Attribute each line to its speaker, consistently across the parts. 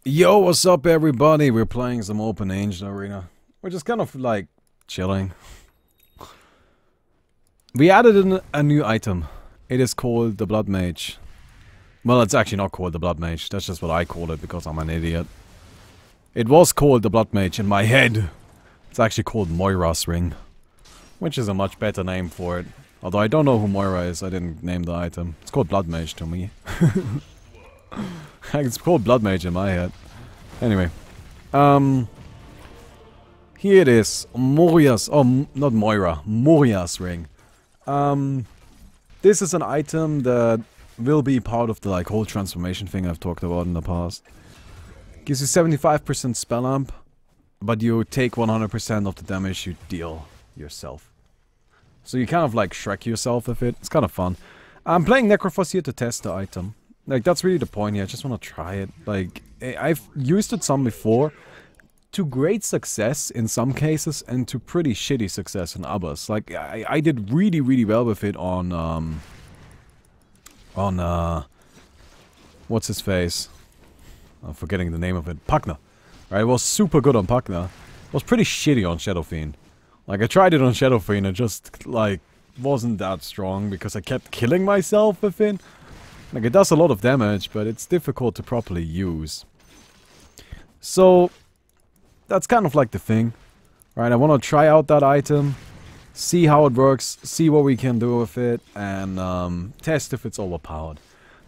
Speaker 1: Yo, what's up, everybody? We're playing some open angel arena. We're just kind of like chilling. We added in a new item. It is called the Blood Mage. Well, it's actually not called the Blood Mage. That's just what I call it because I'm an idiot. It was called the Blood Mage in my head. It's actually called Moira's Ring, which is a much better name for it. Although I don't know who Moira is, I didn't name the item. It's called Blood Mage to me. It's called Blood Mage in my head. Anyway. Here it is. Moria's, not Moira. Moria's Ring. This is an item that will be part of the like whole transformation thing I've talked about in the past. Gives you 75% spell amp, but you take 100% of the damage you deal yourself. So you kind of like Shrek yourself with it. It's kind of fun. I'm playing Necrophos here to test the item. Like, that's really the point here. I just want to try it. Like, I've used it some before. To great success in some cases, and to pretty shitty success in others. Like, I did really, really well with it on, what's his face? I'm forgetting the name of it. Pugna. Right, it was super good on Pugna. It was pretty shitty on Shadow Fiend. Like, I tried it on Shadow Fiend, it just, like, wasn't that strong, because I kept killing myself with it. Like, it does a lot of damage, but it's difficult to properly use. So, that's kind of like the thing. Right, I want to try out that item, see how it works, see what we can do with it, and test if it's overpowered.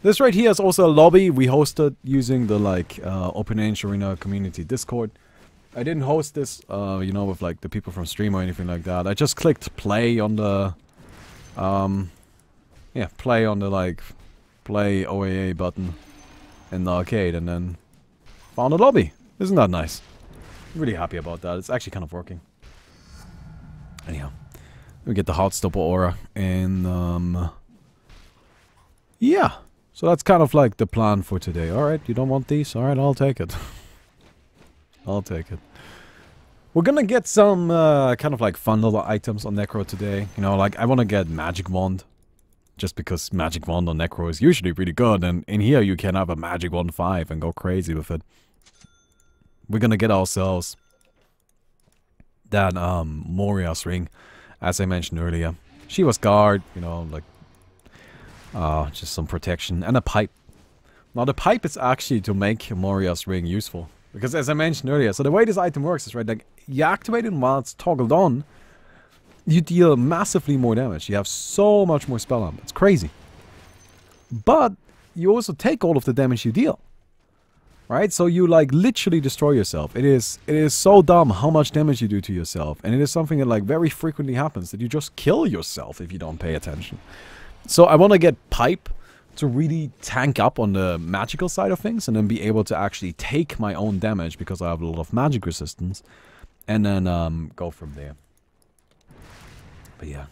Speaker 1: This right here is also a lobby we hosted using the, like, Open Angel Arena community Discord. I didn't host this, you know, with, like, the people from stream or anything like that. I just clicked play on the, yeah, play on the, like, play OAA button in the arcade and then found a lobby. Isn't that nice? I'm really happy about that. It's actually kind of working. Anyhow, we get the Heartstopper aura and yeah. So that's kind of like the plan for today. Alright, you don't want these? Alright, I'll take it. I'll take it. We're gonna get some kind of like fun little items on Necro today. You know, like I want to get Magic Wand. Just because Magic Wand on Necro is usually really good, and in here you can have a Magic Wand 5 and go crazy with it. We're gonna get ourselves that Moria's Ring, as I mentioned earlier. She was guard, you know, like just some protection, and a pipe. Now the pipe is actually to make Moria's Ring useful. Because as I mentioned earlier, so the way this item works is, right, like, you activate it while it's toggled on, you deal massively more damage. You have so much more spell amp. It's crazy. But you also take all of the damage you deal. Right? So you like literally destroy yourself. It is so dumb how much damage you do to yourself. And it is something that like very frequently happens, that you just kill yourself if you don't pay attention. So I want to get Pipe to really tank up on the magical side of things, and then be able to actually take my own damage because I have a lot of magic resistance. And then go from there. But yeah,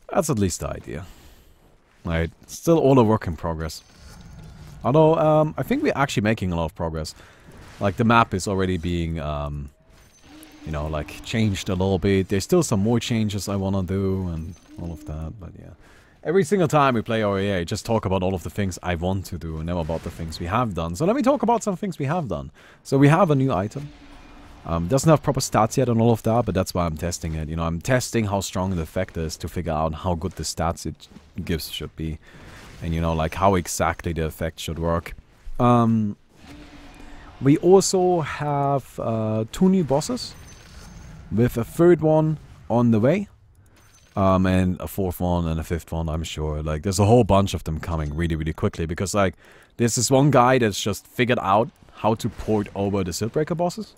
Speaker 1: that's at least the idea. Right, still all a work in progress. Although, I think we're actually making a lot of progress. Like, the map is already being, you know, like, changed a little bit. There's still some more changes I want to do and all of that, but yeah. Every single time we play OAA, I just talk about all of the things I want to do and never about the things we have done. So let me talk about some things we have done. So we have a new item. Doesn't have proper stats yet and all of that, but that's why I'm testing it. You know, I'm testing how strong the effect is to figure out how good the stats it gives should be. And, you know, like, how exactly the effect should work. We also have 2 new bosses. With a 3rd one on the way. And a 4th one and a 5th one, I'm sure. Like, there's a whole bunch of them coming really, really quickly. Because, like, there's this one guy that's just figured out how to port over the Siltbreaker bosses.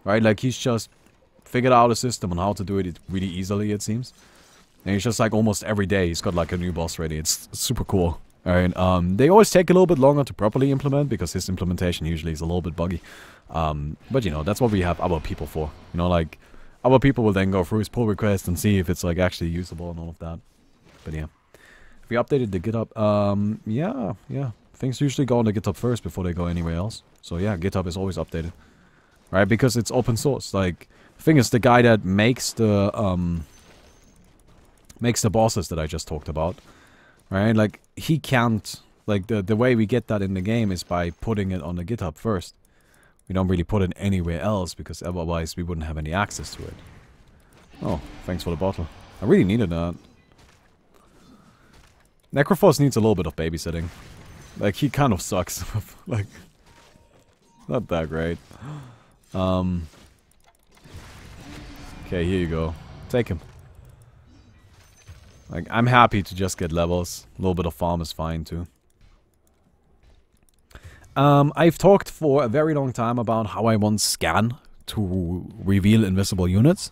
Speaker 1: Right, like, he's just figured out a system on how to do it really easily, it seems. And he's just, like, almost every day he's got, like, a new boss ready. It's super cool. Alright, they always take a little bit longer to properly implement, because his implementation usually is a little bit buggy. But, you know, that's what we have other people for. You know, like, other people will then go through his pull request and see if it's, like, actually usable and all of that. But, yeah. We updated the GitHub. Yeah. Things usually go on the GitHub first before they go anywhere else. So, yeah, GitHub is always updated. Right, because it's open source. Like, the thing is, the guy that makes the bosses that I just talked about, right? Like, he can't Like, the way we get that in the game is by putting it on the GitHub first. We don't really put it anywhere else, because otherwise we wouldn't have any access to it. Oh, thanks for the bottle. I really needed that. Necrophos needs a little bit of babysitting. Like, he kind of sucks. Like, not that great. Okay, here you go. Take him. Like, I'm happy to just get levels. A little bit of farm is fine, too. I've talked for a very long time about how I want Scan to reveal invisible units.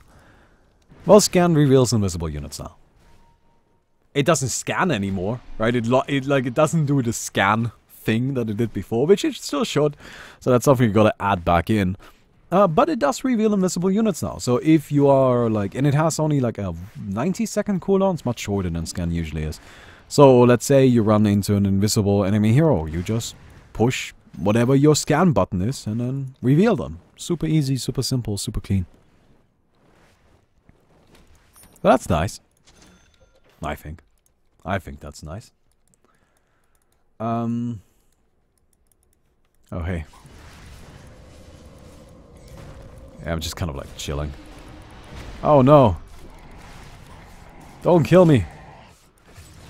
Speaker 1: Well, Scan reveals invisible units now. It doesn't scan anymore, right? It doesn't do the scan thing that it did before, which it still should. So that's something you gotta add back in. But it does reveal invisible units now. So if you are like, and it has only like a 90-second cooldown. It's much shorter than Scan usually is. So let's say you run into an invisible enemy hero. You just push whatever your scan button is and then reveal them. Super easy, super simple, super clean. But that's nice. I think that's nice. Oh, hey. Yeah, I'm just kind of like chilling. Oh, no. Don't kill me.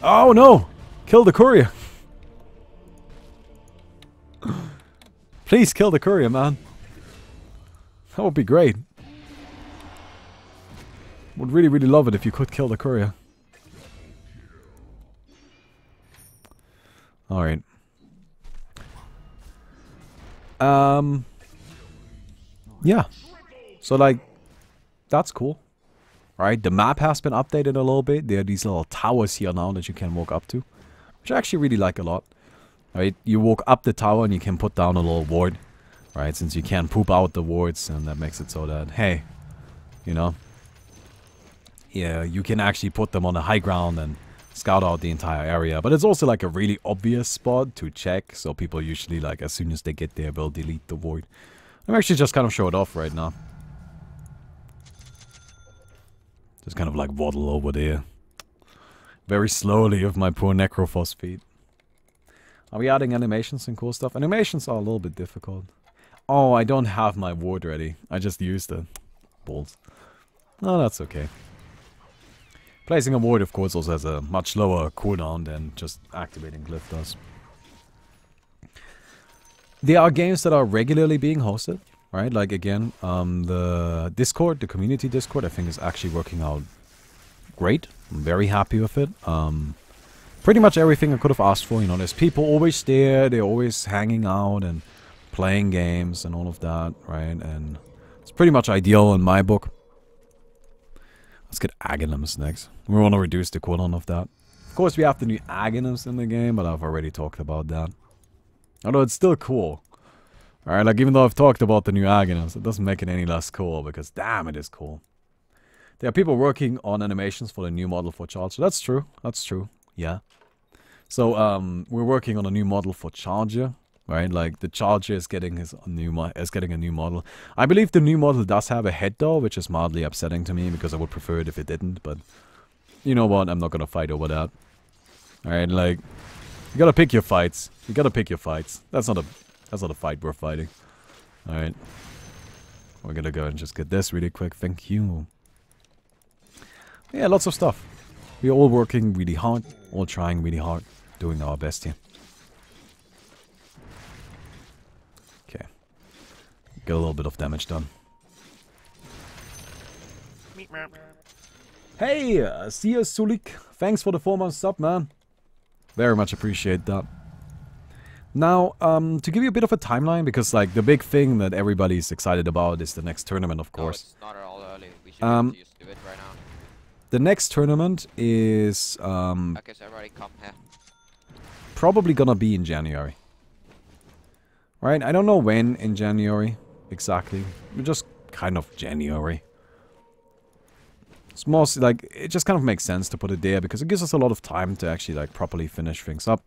Speaker 1: Oh, no. Kill the courier. Please kill the courier, man. That would be great. Would really, really love it if you could kill the courier. Alright. Yeah. So, like, that's cool. Right? The map has been updated a little bit. There are these little towers here now that you can walk up to. Which I actually really like a lot. Right? You walk up the tower and you can put down a little ward. Right? Since you can't poop out the wards, and that makes it so that, hey, you know, yeah, you can actually put them on the high ground and scout out the entire area. But it's also like a really obvious spot to check, so people usually, like, as soon as they get there, will delete the void. I'm actually just kind of show it off right now. Just kind of like waddle over there. Very slowly with my poor Necrophos feet. Are we adding animations and cool stuff? Animations are a little bit difficult. Oh, I don't have my ward ready. I just used it. Balls. No, that's okay. Placing a ward, of course, also has a much lower cooldown than just activating Glyph does. There are games that are regularly being hosted, right? Like, again, the Discord, the community Discord, I think is actually working out great. I'm very happy with it. Pretty much everything I could have asked for. You know, there's people always there. They're always hanging out and playing games and all of that, right? And it's pretty much ideal in my book. Let's get Aghanims next. We want to reduce the cooldown of that. Of course, we have the new Aghanims in the game, but I've already talked about that. Although it's still cool. Alright, like, even though I've talked about the new Aghanims, it doesn't make it any less cool, because damn, it is cool. There are people working on animations for the new model for Charger. That's true. That's true. Yeah. So, we're working on a new model for Charger. Right, like the Charger is getting a new model. I believe the new model does have a head though, which is mildly upsetting to me because I would prefer it if it didn't. But you know what? I'm not gonna fight over that. All right, like you gotta pick your fights. You gotta pick your fights. That's not a fight we're fighting. All right, we're gonna go and just get this really quick. Thank you. Yeah, lots of stuff. We're all working really hard, all trying really hard, doing our best here. Get a little bit of damage done. Hey, see you, Sulik. Thanks for the 4-month sub, man. Very much appreciate that. Now, to give you a bit of a timeline, because like the big thing that everybody's excited about is the next tournament, of course.
Speaker 2: No, it's not at all early. We should just do it right now.
Speaker 1: The next tournament is
Speaker 2: Okay, so everybody come here.
Speaker 1: Probably gonna be in January. Right? I don't know when in January. Exactly. Just kind of January. It's mostly like, it just kind of makes sense to put it there because it gives us a lot of time to actually like properly finish things up.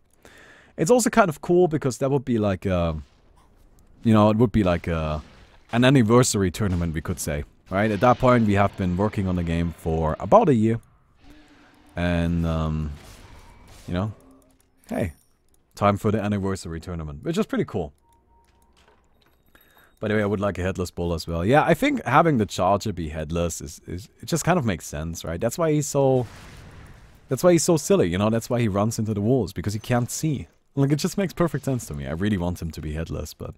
Speaker 1: It's also kind of cool because that would be like you know, it would be like an anniversary tournament, we could say. Right? At that point we have been working on the game for about a year. And you know, hey, Time for the anniversary tournament, which is pretty cool. By the way, I would like a headless bull as well. Yeah, I think having the charger be headless is it just kind of makes sense, right? That's why he's so silly, you know? That's why he runs into the walls, because he can't see. Like, it just makes perfect sense to me. I really want him to be headless, but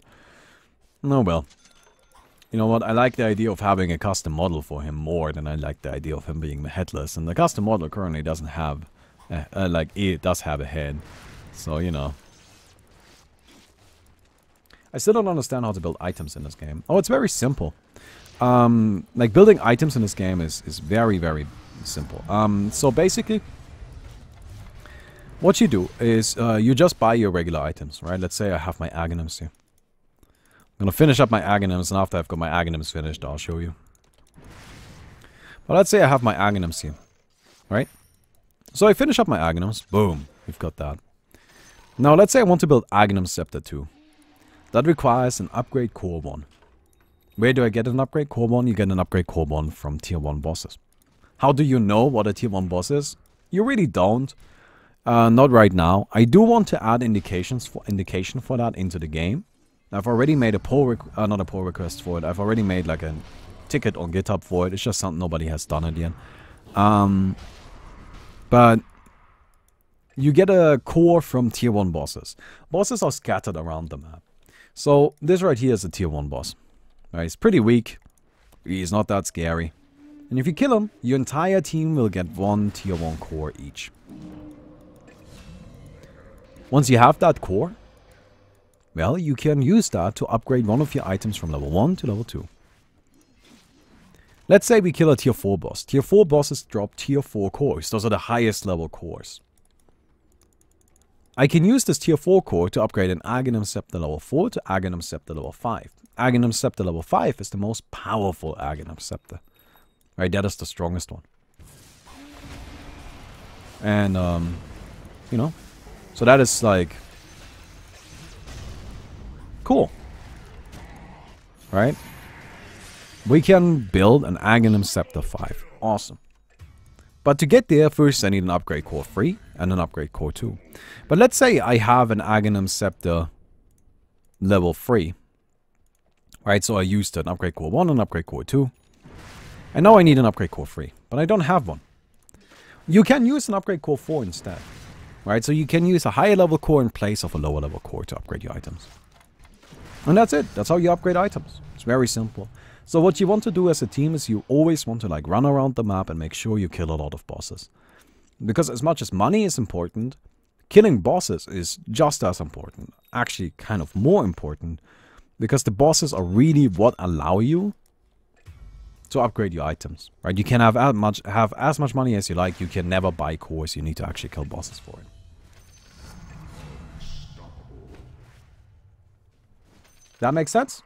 Speaker 1: no, well. You know what? I like the idea of having a custom model for him more than I like the idea of him being headless. And the custom model currently doesn't have, like, it does have a head. So, you know. I still don't understand how to build items in this game. Oh, it's very simple. Like, building items in this game is very, very simple. So, basically, what you do is you just buy your regular items, right? Let's say I have my Aghanims here. I'm gonna finish up my Aghanims, and after I've got my Aghanims finished, I'll show you. But let's say I have my Aghanims here, right? So I finish up my Aghanims. Boom, we've got that. Now let's say I want to build Aghanim Scepter 2. That requires an upgrade core 1. Where do I get an upgrade core 1? You get an upgrade core 1 from tier 1 bosses. How do you know what a tier 1 boss is? You really don't. Not right now. I do want to add indication for that into the game. I've already made a not a pull request for it. I've already made like a ticket on GitHub for it. It's just something nobody has done it yet. But you get a core from tier 1 bosses. Bosses are scattered around the map. So this right here is a tier 1 boss. Right, he's pretty weak. He's not that scary. And if you kill him, your entire team will get 1 tier 1 core each. Once you have that core, well, you can use that to upgrade one of your items from level 1 to level 2. Let's say we kill a tier 4 boss. Tier 4 bosses drop tier 4 cores. Those are the highest level cores. I can use this tier 4 core to upgrade an Aghanim Scepter level 4 to Aghanim Scepter level 5. Aghanim Scepter level 5 is the most powerful Aghanim Scepter. Right, that is the strongest one. And, you know, so that is like cool. Right? We can build an Aghanim Scepter 5. Awesome. But to get there, first I need an upgrade core 3 and an upgrade core 2. But let's say I have an Aghanim Scepter level 3. Right, so I used an upgrade core 1 and upgrade core 2. And now I need an upgrade core 3. But I don't have one. You can use an upgrade core 4 instead. Right, so you can use a higher level core in place of a lower level core to upgrade your items. And that's it. That's how you upgrade items. It's very simple. So what you want to do as a team is you always want to like run around the map and make sure you kill a lot of bosses. Because as much as money is important, killing bosses is just as important. Actually kind of more important. Because the bosses are really what allow you to upgrade your items. Right? You can have as much money as you like. You can never buy cores. You need to actually kill bosses for it. That makes sense?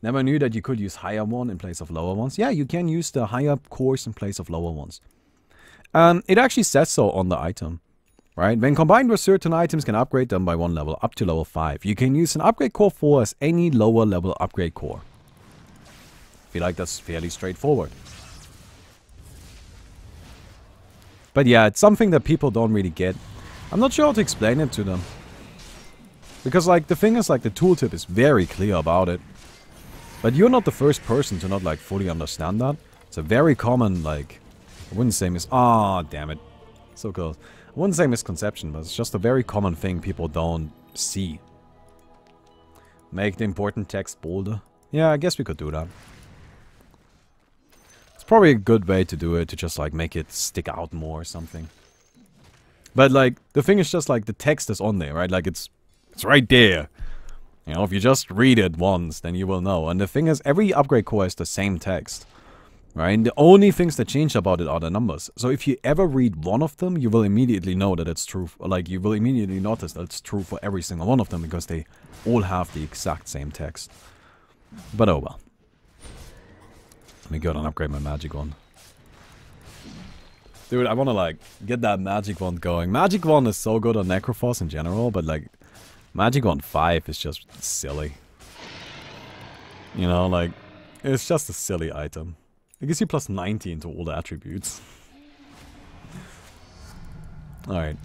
Speaker 1: Never knew that you could use higher one in place of lower ones. Yeah, you can use the higher cores in place of lower ones. It actually says so on the item. Right? When combined with certain items, can upgrade them by 1 level up to level 5. You can use an upgrade core 4 as any lower level upgrade core. I feel like that's fairly straightforward. But yeah, it's something that people don't really get. I'm not sure how to explain it to them. Because like the thing is like the tooltip is very clear about it. But you're not the first person to not like fully understand that. It's a very common like, I wouldn't say damn it. So close. I wouldn't say misconception, but it's just a very common thing people don't see. Make the important text bolder. Yeah, I guess we could do that. It's probably a good way to do it, to just like make it stick out more or something. But like, the thing is just like the text is on there, right? Like it's right there. You know, if you just read it once, then you will know. And the thing is, every upgrade core has the same text. Right? And the only things that change about it are the numbers. So if you ever read one of them, you will immediately know that it's true. Like, you will immediately notice that it's true for every single one of them, because they all have the exact same text. But oh well. Let me go and upgrade my magic wand. Dude, I want to like get that magic wand going. Magic wand is so good on Necrophos in general, but like Magic Wand 5 is just silly. You know, like, it's just a silly item. It gives you +90 into all the attributes. Alright.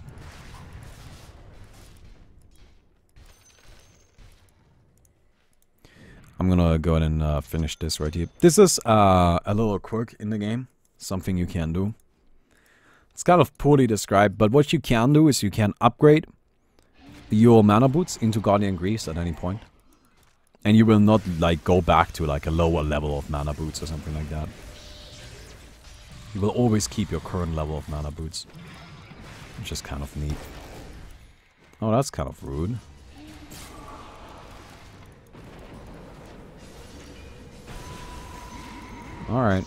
Speaker 1: I'm gonna go ahead and finish this right here. This is a little quirk in the game. Something you can do. It's kind of poorly described, but what you can do is you can upgrade your mana boots into Guardian Greaves at any point. And you will not like go back to like a lower level of mana boots or something like that. You will always keep your current level of mana boots. Which is kind of neat. Oh, that's kind of rude. Alright.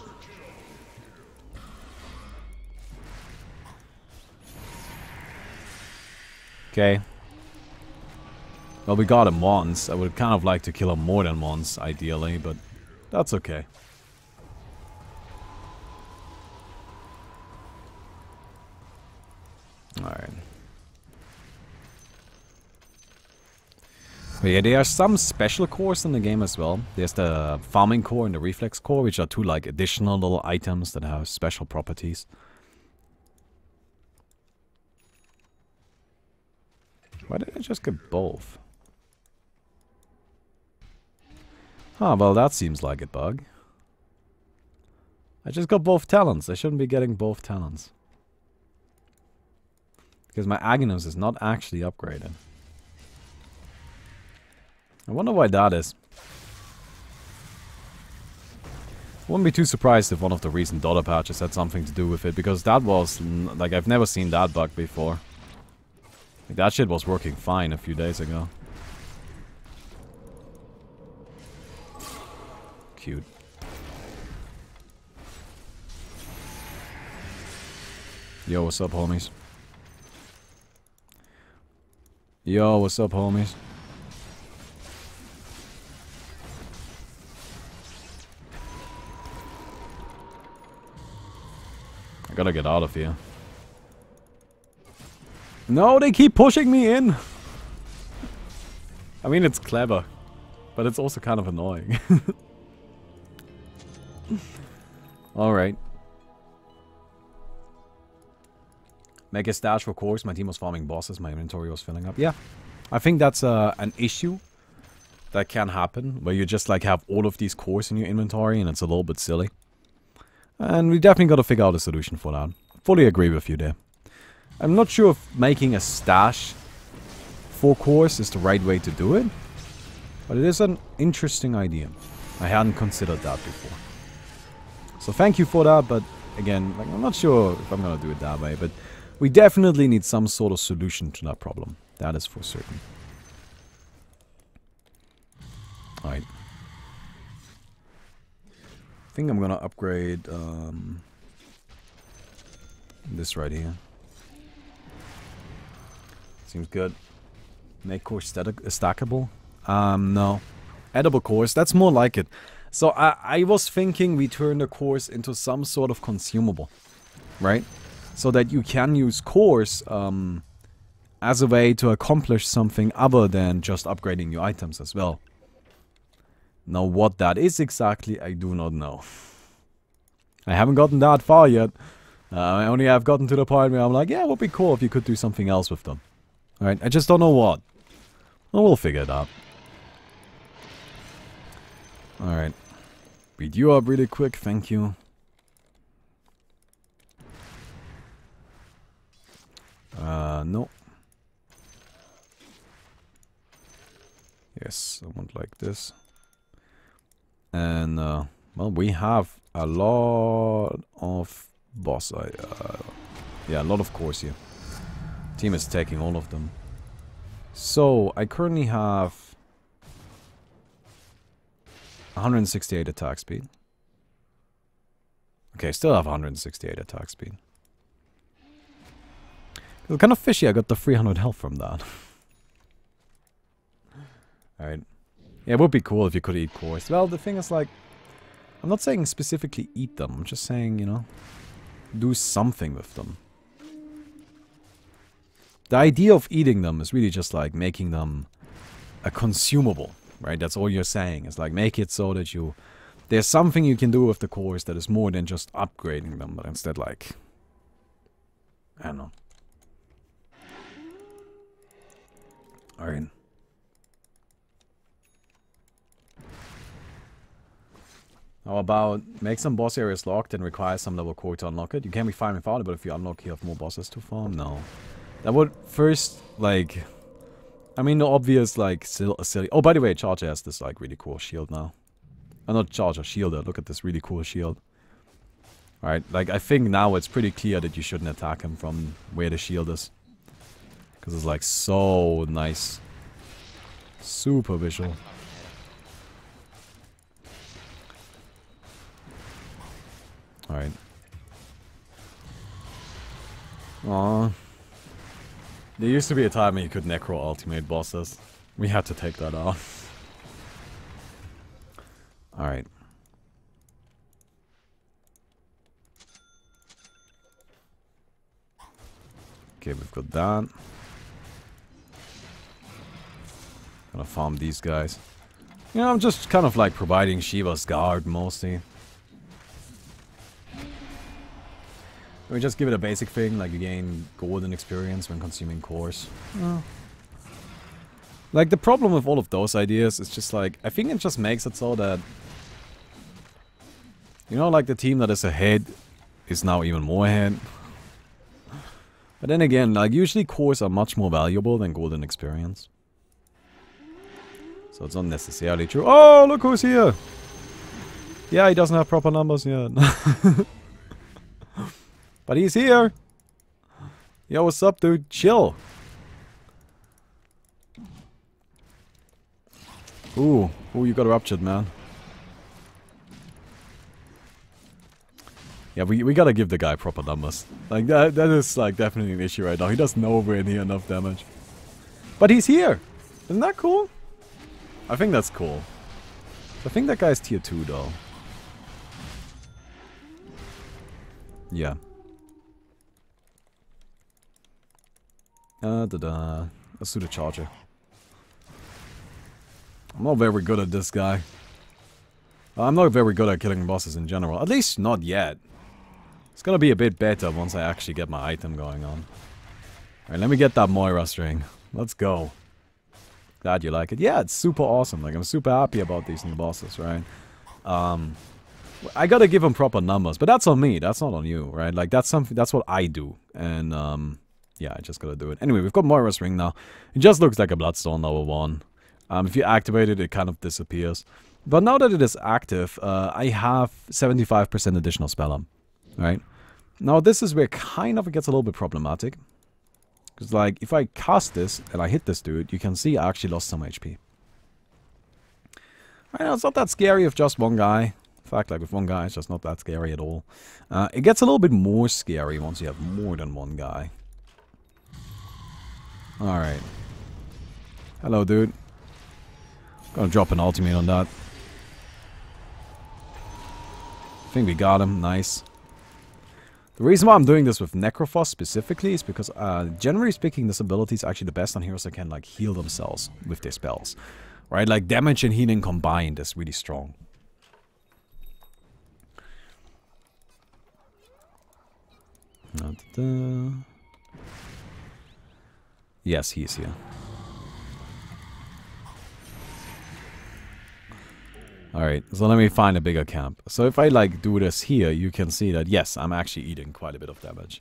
Speaker 1: Okay. Well, we got him once. I would kind of like to kill him more than once, ideally, but that's okay. Alright. But yeah, there are some special cores in the game as well. There's the farming core and the reflex core, which are two like additional little items that have special properties. Why did I just get both? Huh, well that seems like a bug. I just got both talents. I shouldn't be getting both talents. Because my Aghanim is not actually upgraded. I wonder why that is. Wouldn't be too surprised if one of the recent Dota patches had something to do with it, because that was, like, I've never seen that bug before. Like, that shit was working fine a few days ago. Cute. Yo, what's up, homies? Yo, what's up, homies? I gotta get out of here. No, they keep pushing me in! I mean, it's clever. But it's also kind of annoying. Alright. Make a stash for cores. My team was farming bosses. My inventory was filling up. Yeah. I think that's an issue that can happen. Where you just like have all of these cores in your inventory and it's a little bit silly. And we definitely got to figure out a solution for that. Fully agree with you there. I'm not sure if making a stash for cores is the right way to do it. But it is an interesting idea. I hadn't considered that before. So thank you for that, but again, like, I'm not sure if I'm gonna do it that way, but we definitely need some sort of solution to that problem. That is for certain. Alright. I think I'm gonna upgrade this right here. Seems good. Make core stackable? No. Edible cores, that's more like it. So I was thinking we turn the cores into some sort of consumable. Right? So that you can use cores as a way to accomplish something other than just upgrading your items as well. Now what that is exactly, I do not know. I haven't gotten that far yet. I only have gotten to the point where I'm like, yeah, it would be cool if you could do something else with them. Alright, I just don't know what. Well, we'll figure it out. Alright. Beat you up really quick, thank you. No. Yes, I want like this. And, well, we have a lot of boss. Yeah, a lot of cores here. Team is taking all of them. So, I currently have 168 attack speed. Okay, still have 168 attack speed. It's kind of fishy, I got the 300 health from that. Alright. Yeah, it would be cool if you could eat cores. Well, the thing is, like, I'm not saying specifically eat them. I'm just saying, you know, do something with them. The idea of eating them is really just like making them a consumable, right? That's all you're saying. It's like make it so that you... There's something you can do with the cores that is more than just upgrading them, but instead like... I don't know. Alright. How about make some boss areas locked and require some level core to unlock it? You can be fine without it, but if you unlock, you have more bosses to farm? No. That would first, like... I mean, the obvious, like, silly... Oh, by the way, Charger has this, like, really cool shield now. Not Charger, Shielder. Look at this really cool shield. Alright, like, I think now it's pretty clear that you shouldn't attack him from where the shield is. Because it's, like, so nice. Super visual. Alright. Aww. There used to be a time when you could necro ultimate bosses. We had to take that off. Alright. Okay, we've got that. Gonna farm these guys. You know, I'm just kind of like providing Shiva's guard mostly. We just give it a basic thing, like you gain golden experience when consuming cores. Oh. Like, the problem with all of those ideas is just like, I think it just makes it so that... You know, like the team that is ahead is now even more ahead. But then again, like, usually cores are much more valuable than golden experience. So it's not necessarily true. Oh, look who's here! Yeah, he doesn't have proper numbers yet. But he's here! Yo, what's up, dude? Chill! Ooh, you got ruptured, man. Yeah, we gotta give the guy proper numbers. Like, that is, like, definitely an issue right now. He doesn't know we're near enough damage. But he's here! Isn't that cool? I think that's cool. I think that guy's tier 2, though. Yeah. Let's do the Charger. I'm not very good at this guy. I'm not very good at killing bosses in general. At least not yet. It's gonna be a bit better once I actually get my item going on. Alright, let me get that Moira string. Let's go. Glad you like it. Yeah, it's super awesome. Like, I'm super happy about these new bosses, right? I gotta give them proper numbers, but that's on me. That's not on you, right? Like, that's something. That's what I do. And, yeah, I just gotta do it. Anyway, we've got Moira's ring now. It just looks like a Bloodstone level 1. If you activate it, it kind of disappears. But now that it is active, I have 75% additional spell up. Right? Now, this is where kind of it gets a little bit problematic. Because, like, if I cast this and I hit this dude, you can see I actually lost some HP. Right now, it's not that scary with just one guy. In fact, like, with one guy, it's just not that scary at all. It gets a little bit more scary once you have more than one guy. Alright. Hello, dude. Gonna drop an ultimate on that. I think we got him. Nice. The reason why I'm doing this with Necrophos specifically is because, generally speaking, this ability is actually the best on heroes that can, like, heal themselves with their spells. Right? Like, damage and healing combined is really strong. Yes, he's here. Alright, so let me find a bigger camp. So if I, like, do this here, you can see that, yes, I'm actually eating quite a bit of damage.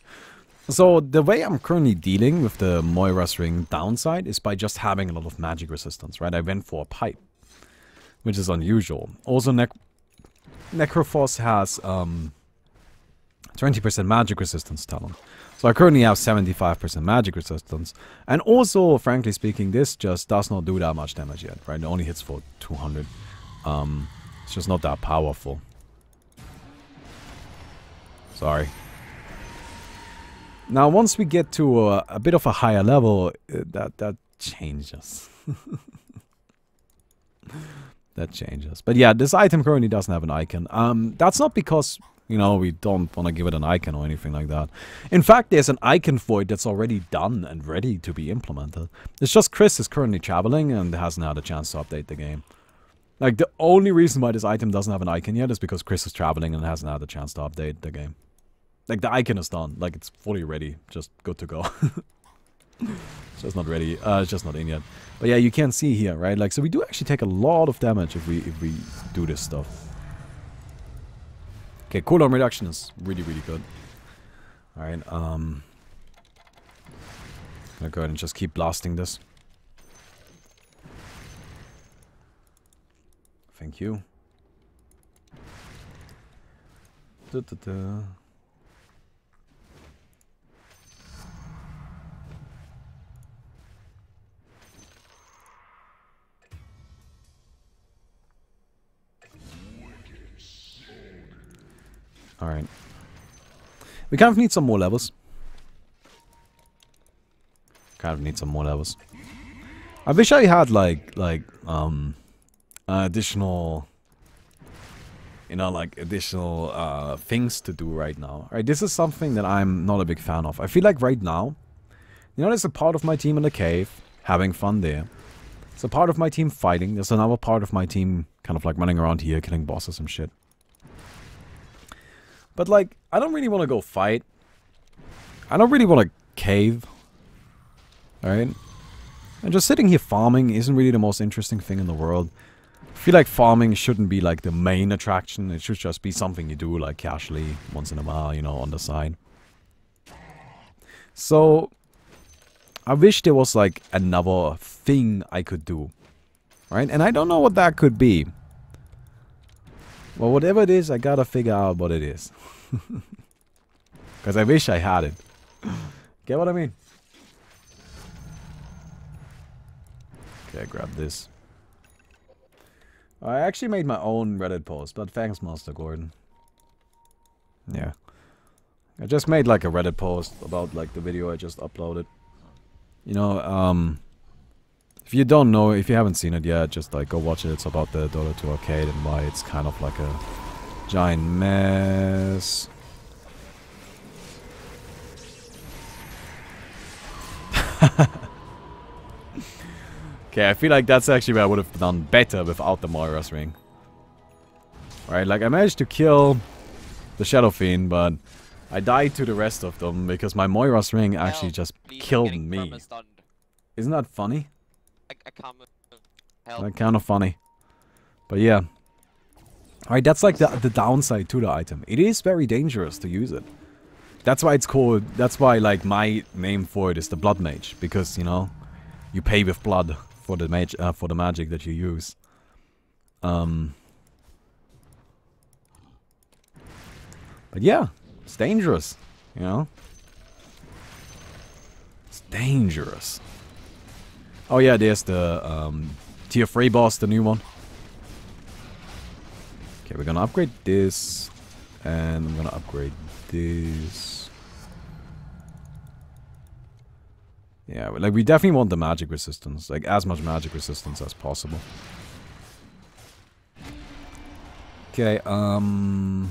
Speaker 1: So the way I'm currently dealing with the Moira's ring downside is by just having a lot of magic resistance, right? I went for a pipe, which is unusual. Also, Necrophos has 20% magic resistance talent. So I currently have 75% magic resistance. And also, frankly speaking, this just does not do that much damage yet, right? It only hits for 200. It's just not that powerful. Sorry. Now, once we get to a bit of a higher level, that changes. That changes. But yeah, this item currently doesn't have an icon. That's not because, you know, we don't want to give it an icon or anything like that. In fact, there's an icon for it that's already done and ready to be implemented. It's just Chris is currently traveling and hasn't had a chance to update the game. Like, the only reason why this item doesn't have an icon yet is because Chris is traveling and hasn't had a chance to update the game. Like, the icon is done. Like, it's fully ready. Just good to go. It's just not ready. It's just not in yet. But yeah, you can see here, right? Like, so we do actually take a lot of damage if we do this stuff. Okay, cooldown reduction is really, really good. Alright, I'm gonna go ahead and just keep blasting this. Thank you. Da, da, da. Alright. We kind of need some more levels. I wish I had additional, you know, like additional things to do right now. Right, this is something that I'm not a big fan of. I feel like right now, you know, there's a part of my team in the cave having fun there. There's a part of my team fighting. There's another part of my team kind of like running around here, killing bosses and shit. But like, I don't really want to go fight. I don't really want to cave. Alright? And just sitting here farming isn't really the most interesting thing in the world. I feel like farming shouldn't be like the main attraction. It should just be something you do like casually, once in a while, you know, on the side. So, I wish there was like another thing I could do. Right? And I don't know what that could be. Well, whatever it is, I gotta figure out what it is. Because I wish I had it. Get what I mean? Okay, grab this. I actually made my own Reddit post, but thanks, Master Gordon. Yeah. I just made like a Reddit post about like the video I just uploaded. You know, if you don't know, if you haven't seen it yet, just like go watch it. It's about the Dota 2 arcade and why it's kind of like a giant mess. Okay, I feel like that's actually where I would have done better without the Moira's Ring. Right, like I managed to kill the Shadow Fiend, but I died to the rest of them because my Moira's Ring actually just killed me. Isn't that funny?
Speaker 2: I can't help.
Speaker 1: Like, kind of funny. But yeah. Alright, that's like the downside to the item. It is very dangerous to use it. That's why it's called, that's why like my name for it is the Blood Mage. Because, you know, you pay with blood for the magic that you use. But yeah, it's dangerous, you know? It's dangerous. Oh yeah, there's the tier 3 boss, the new one. Okay, we're gonna upgrade this. And I'm gonna upgrade this. Yeah, like we definitely want the magic resistance. Like as much magic resistance as possible. Okay, alright.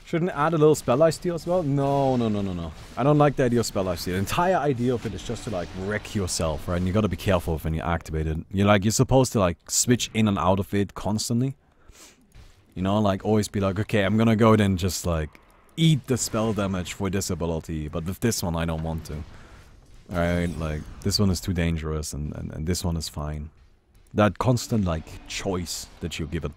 Speaker 1: Shouldn't add a little spell life steal as well? No. I don't like the idea of spell life steal. The entire idea of it is just to like wreck yourself, right? And you gotta be careful when you activate it. You're supposed to like switch in and out of it constantly. You know, like always be like, okay, I'm gonna go then just like eat the spell damage for this ability, but with this one I don't want to. Alright, like this one is too dangerous and this one is fine. That constant like choice that you give it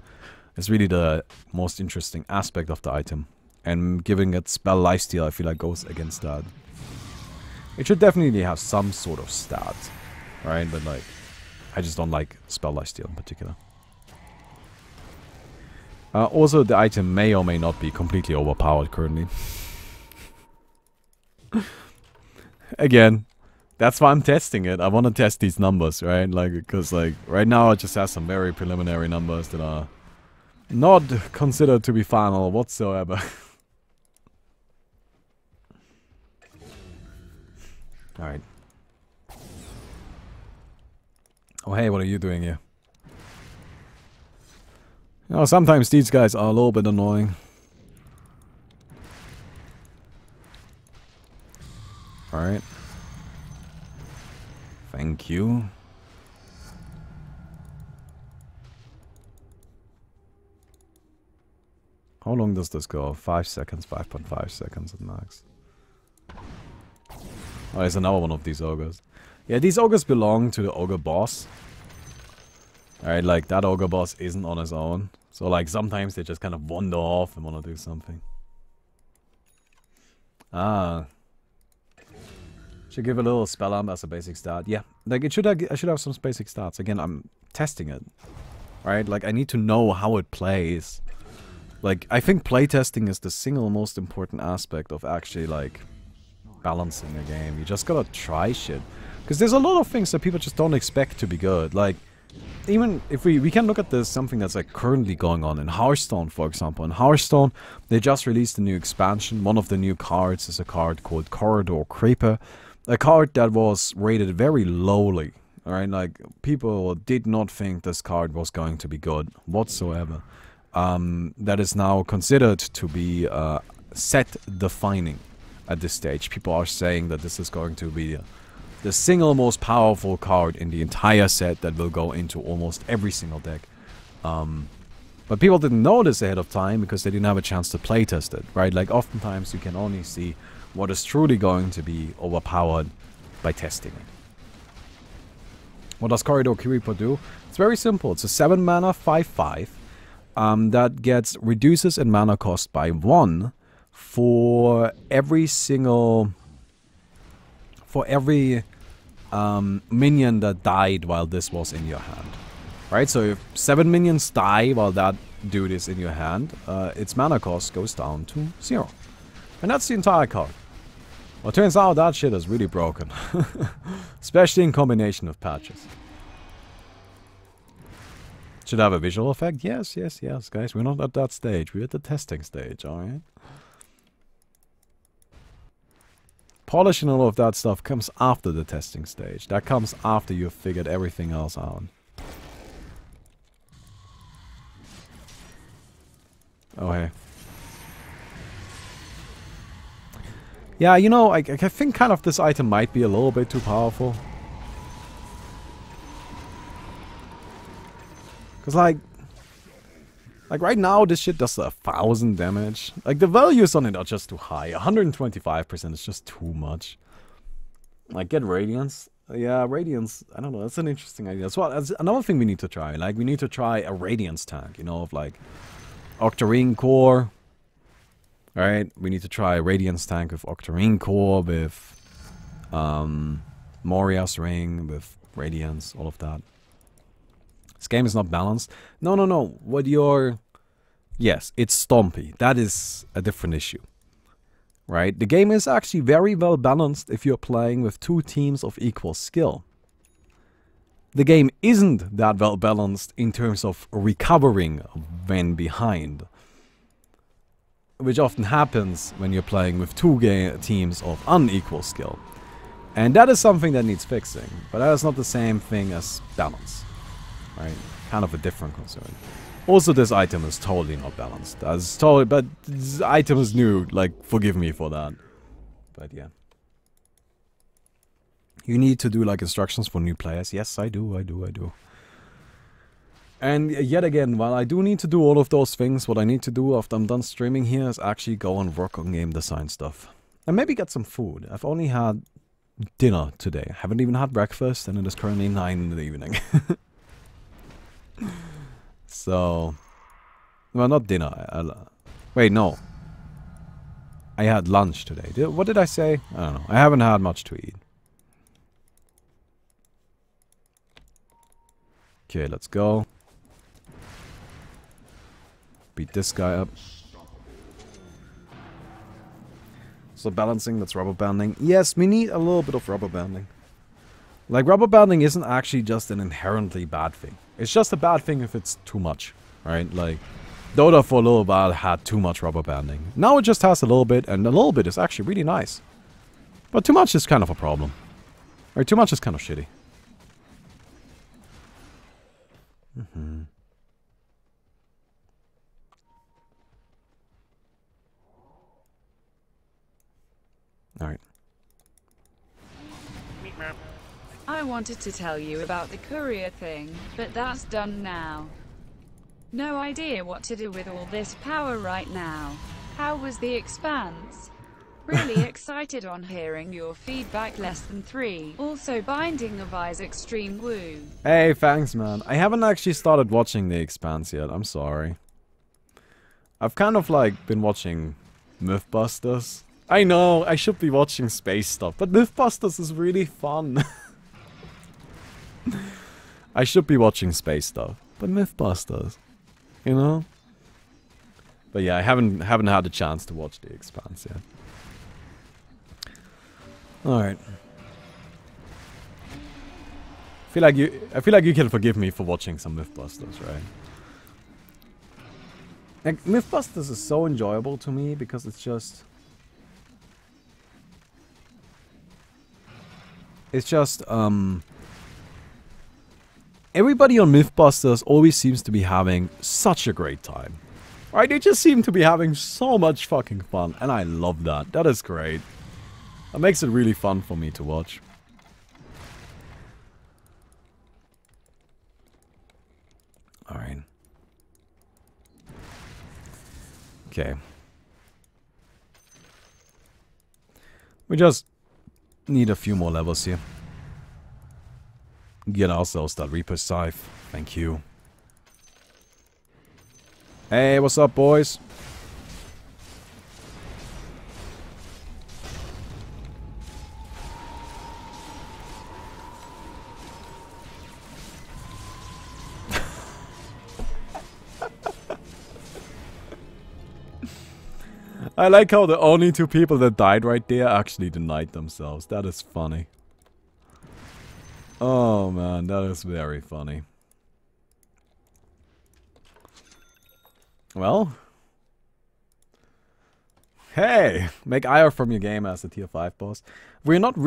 Speaker 1: is really the most interesting aspect of the item. And giving it spell lifesteal I feel like goes against that. It should definitely have some sort of stat. Right, but like I just don't like spell lifesteal in particular. Also, the item may or may not be completely overpowered currently. Again, that's why I'm testing it. I want to test these numbers, right? Like, because like right now it just has some very preliminary numbers that are not considered to be final whatsoever. Alright. Oh hey, what are you doing here? You know, sometimes these guys are a little bit annoying. Alright. Thank you. How long does this go? 5 seconds, 5.5 seconds at max. Oh, there's another one of these ogres. Yeah, these ogres belong to the ogre boss. Alright, like, that ogre boss isn't on his own. So, like, sometimes they just kind of wander off and want to do something. Ah. Should give a little spell amp as a basic stat. Yeah, like, I should have some basic stats. Again, I'm testing it. Right? Like, I need to know how it plays. Like, I think playtesting is the single most important aspect of actually, like, balancing a game. You just gotta try shit. Because there's a lot of things that people just don't expect to be good. Like, even if we can look at this, something that's like currently going on in Hearthstone, for example. In Hearthstone, they just released a new expansion. One of the new cards is a card called Corridor Creeper. A card that was rated very lowly. Alright, like, people did not think this card was going to be good whatsoever. That is now considered to be set defining at this stage. People are saying that this is going to be the single most powerful card in the entire set that will go into almost every single deck. But people didn't know this ahead of time because they didn't have a chance to playtest it, right? Like, oftentimes you can only see what is truly going to be overpowered by testing it. What does Corridor Creeper do? It's very simple. It's a 7 mana 5/5 that reduces in mana cost by 1 for every single... for every minion that died while this was in your hand. Right, so if 7 minions die while that dude is in your hand, its mana cost goes down to 0. And that's the entire card. Well, it turns out that shit is really broken. Especially in combination with patches. Should have a visual effect? Yes, yes, yes, guys. We're not at that stage. We're at the testing stage, alright? Polishing all of that stuff comes after the testing stage. That comes after you've figured everything else out. Oh, hey. Yeah, you know, I think kind of this item might be a little bit too powerful. Because, like right now, this shit does 1,000 damage. Like, the values on it are just too high. 125% is just too much. Like, get Radiance. Yeah, Radiance, I don't know, that's an interesting idea. That's another thing we need to try. Like, we need to try a Radiance tank, you know, of, like, Octarine Core. Alright, we need to try a Radiance tank with Octarine Core, with Moria's Ring, with Radiance, all of that. This game is not balanced. No, no, no. What you're... Yes, it's stompy. That is a different issue. Right? The game is actually very well balanced if you're playing with 2 teams of equal skill. The game isn't that well balanced in terms of recovering when behind. Which often happens when you're playing with 2 teams of unequal skill. And that is something that needs fixing. But that is not the same thing as balance. Right? Kind of a different concern. Also, this item is totally not balanced. That's totally, but this item is new. Like, forgive me for that. But yeah. You need to do like instructions for new players. Yes, I do. And yet again, while I do need to do all of those things, what I need to do after I'm done streaming here is actually go and work on game design stuff. And maybe get some food. I've only had dinner today. I haven't even had breakfast, and it is currently 9 in the evening. So, well, not dinner. Wait, no. I had lunch today. What did I say? I don't know. I haven't had much to eat. Okay, let's go. Beat this guy up. So balancing, that's rubber banding. Yes, we need a little bit of rubber banding. Like, rubber banding isn't actually just an inherently bad thing. It's just a bad thing if it's too much, right? Like, Dota for a little while had too much rubber banding. Now it just has a little bit, and a little bit is actually really nice. But too much is kind of a problem. Or too much is kind of shitty. Alright.
Speaker 3: I wanted to tell you about the courier thing, but that's done now. No idea what to do with all this power right now. How was the expanse? Really excited on hearing your feedback. Less than 3. Also Binding of Isaac stream woo.
Speaker 1: Hey, thanks, man. I haven't actually started watching The Expanse yet. I'm sorry. I've kind of like been watching Mythbusters. I know, I should be watching space stuff, but Mythbusters is really fun. I should be watching space stuff, but Mythbusters, you know? But yeah, I haven't had a chance to watch The Expanse yet. Alright. I feel like you can forgive me for watching some Mythbusters, right? Like, Mythbusters is so enjoyable to me because it's just... everybody on Mythbusters always seems to be having such a great time. Right? They just seem to be having so much fucking fun, and I love that. That is great. That makes it really fun for me to watch. Alright. Okay. We just need a few more levels here. Get ourselves that Reaper Scythe. Thank you. Hey, what's up, boys? I like how the only 2 people that died right there actually denied themselves. That is funny. Oh man, that is very funny. Well. Hey! Make Ire from your game as a tier 5 boss. We're not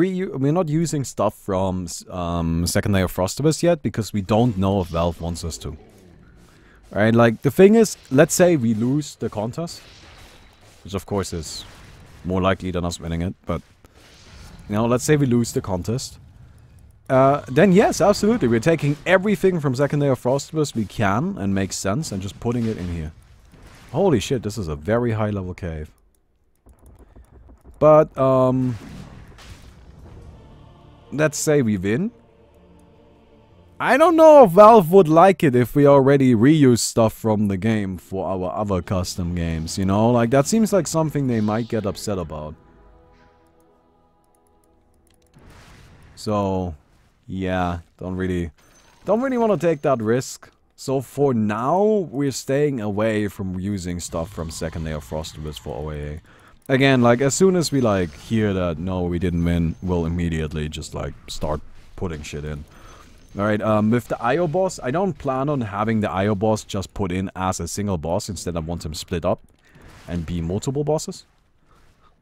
Speaker 1: using stuff from Second Layer Frostibus yet because we don't know if Valve wants us to. Right, like the thing is, let's say we lose the contest. Which of course is more likely than us winning it, but... You know, let's say we lose the contest. Then yes, absolutely, we're taking everything from Second Layer Frostibus we can, and makes sense, and just putting it in here. Holy shit, this is a very high level cave. But, let's say we win. I don't know if Valve would like it if we already reuse stuff from the game for our other custom games, you know? Like, that seems like something they might get upset about. So, yeah, don't really want to take that risk. So for now, we're staying away from using stuff from Second Layer Frostibus for OAA. Again, like, as soon as we, like, hear that, no, we didn't win, we'll immediately just, like, start putting shit in. Alright, with the IO boss, I don't plan on having the IO boss just put in as a single boss. Instead, I want him split up and be multiple bosses.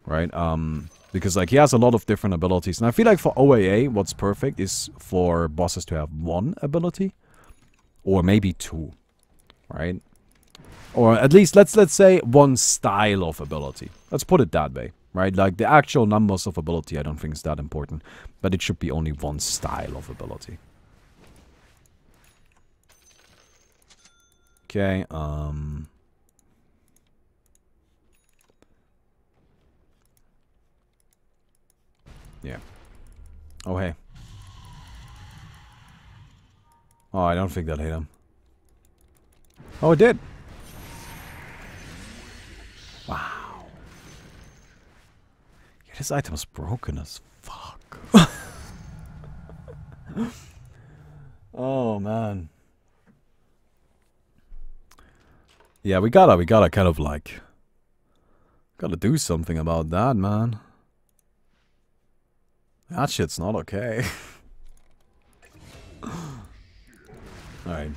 Speaker 1: Right, because, like, he has a lot of different abilities. And I feel like for OAA, what's perfect is for bosses to have 1 ability. Or maybe 2. Right? Or at least, let's say 1 style of ability. Let's put it that way. Right? Like, the actual numbers of ability I don't think is that important. But it should be only 1 style of ability. Okay, yeah. Oh, hey. Oh, I don't think that hit him. Oh, it did. Wow. Yeah, this item is broken as fuck. Oh, man. Yeah, we gotta kind of like... Gotta do something about that, man. That shit's not okay. Alright.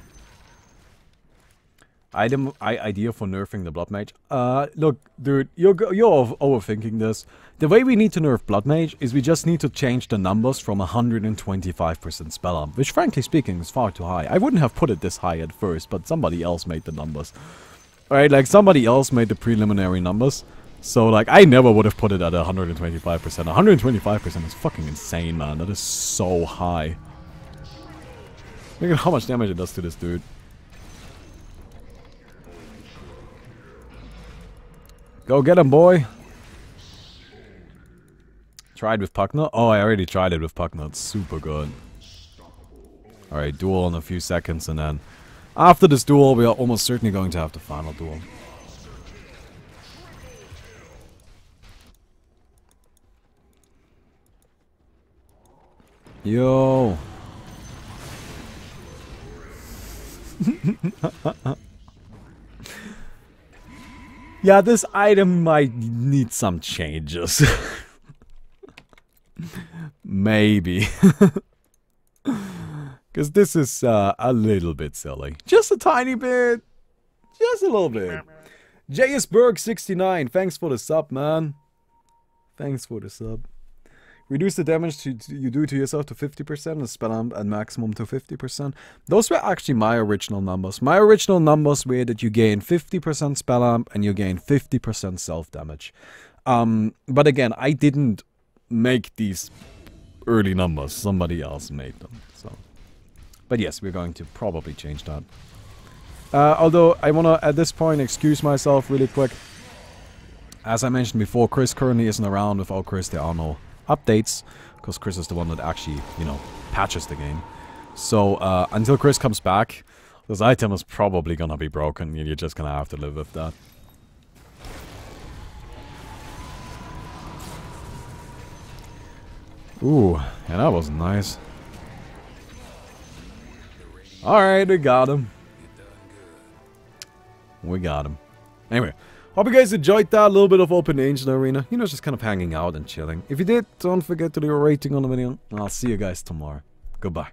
Speaker 1: Idea for nerfing the Blood Mage. Look, dude, you're overthinking this. The way we need to nerf Blood Mage is we just need to change the numbers from 125% spell up, which frankly speaking is far too high. I wouldn't have put it this high at first, but somebody else made the numbers. Alright, like somebody else made the preliminary numbers. So like I never would have put it at 125%. 125% is fucking insane, man. That is so high. Look at how much damage it does to this dude. Go get him, boy. Tried with Pucknut? Oh, I already tried it with Pucknut. It's super good. Alright, duel in a few seconds, and then after this duel, we are almost certainly going to have the final duel. Yo. Yeah, this item might need some changes. Maybe. Because this is a little bit silly. Just a tiny bit. Just a little bit. JSBerg69, thanks for the sub, man. Thanks for the sub. Reduce the damage you do to yourself to 50% and spell amp at maximum to 50%. Those were actually my original numbers. My original numbers were that you gain 50% spell amp and you gain 50% self damage. But again, I didn't make these early numbers. Somebody else made them. So, but yes, we're going to probably change that. Although I want to at this point excuse myself really quick. As I mentioned before, Chris currently isn't around. Without Chris, there are no updates, because Chris is the one that actually, you know, patches the game. So until Chris comes back, this item is probably gonna be broken. You're just gonna have to live with that. Ooh, yeah, that was nice. Alright, we got him. We got him. Anyway, hope you guys enjoyed that. A little bit of Open Angel Arena. You know, just kind of hanging out and chilling. If you did, don't forget to leave a rating on the video. And I'll see you guys tomorrow. Goodbye.